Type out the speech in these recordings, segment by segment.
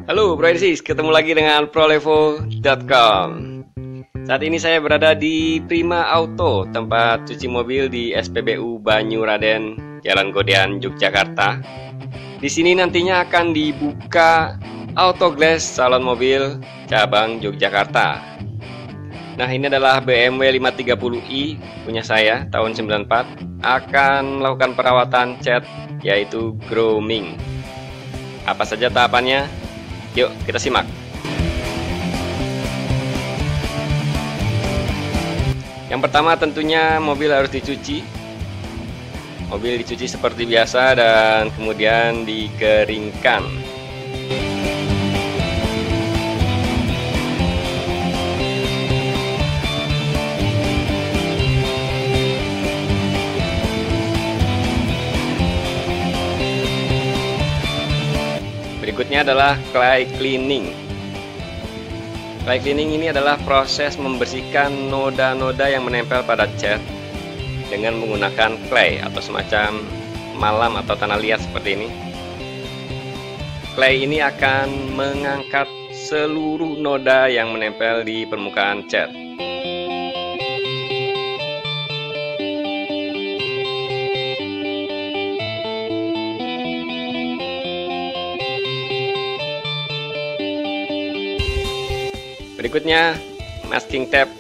Halo Bro Ensis, ketemu lagi dengan prolevo.com. Saat ini saya berada di Prima Auto, tempat cuci mobil di SPBU Banyuraden, Jalan Godean, Yogyakarta. Di sini nantinya akan dibuka Autoglass salon mobil cabang Yogyakarta. Nah, ini adalah BMW 530i punya saya tahun 94, akan melakukan perawatan cat yaitu grooming. Apa saja tahapannya? Yuk kita simak. Yang pertama tentunya mobil harus dicuci. Mobil dicuci seperti biasa dan kemudian dikeringkan. Berikutnya adalah clay cleaning. Clay cleaning ini adalah proses membersihkan noda-noda yang menempel pada cat dengan menggunakan clay atau semacam malam atau tanah liat seperti ini. Clay ini akan mengangkat seluruh noda yang menempel di permukaan cat. Berikutnya masking tape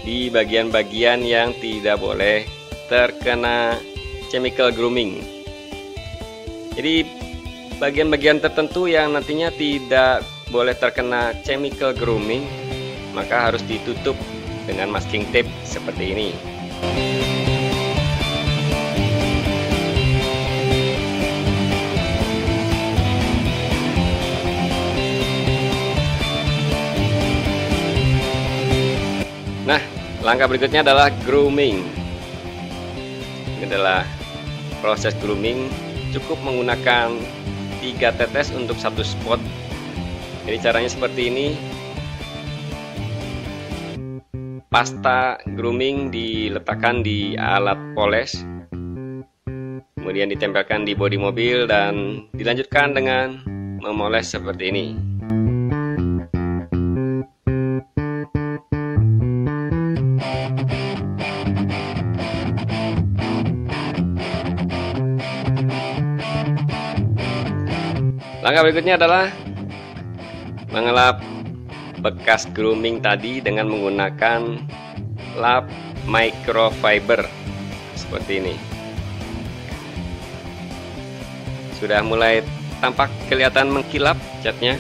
di bagian-bagian yang tidak boleh terkena chemical grooming. Jadi bagian-bagian tertentu yang nantinya tidak boleh terkena chemical grooming maka harus ditutup dengan masking tape seperti ini. Nah, langkah berikutnya adalah grooming. Ini adalah proses grooming, cukup menggunakan 3 tetes untuk satu spot. Jadi caranya seperti ini. Pasta grooming diletakkan di alat poles, kemudian ditempelkan di bodi mobil dan dilanjutkan dengan memoles seperti ini. Langkah berikutnya adalah mengelap bekas grooming tadi dengan menggunakan lap microfiber seperti ini. Sudah mulai tampak kelihatan mengkilap catnya.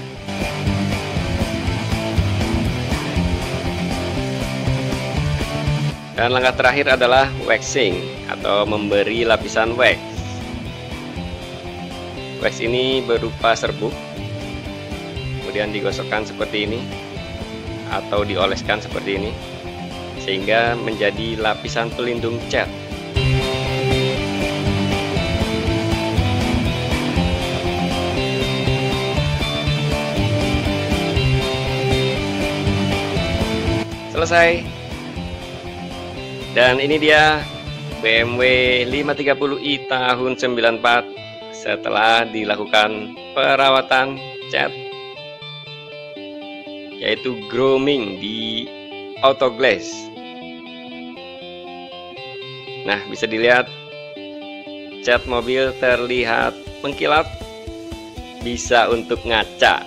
Dan langkah terakhir adalah waxing atau memberi lapisan wax. Wax ini berupa serbuk, kemudian digosokkan seperti ini atau dioleskan seperti ini sehingga menjadi lapisan pelindung cat. Selesai. Dan ini dia BMW 530i tahun 94 setelah dilakukan perawatan cat yaitu grooming di Autoglass. Nah, bisa dilihat cat mobil terlihat mengkilap, bisa untuk ngaca.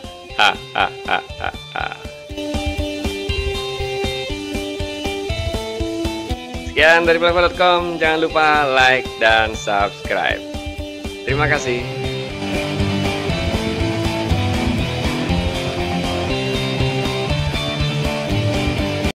Sekian dari prolevo.com, jangan lupa like dan subscribe. Terima kasih.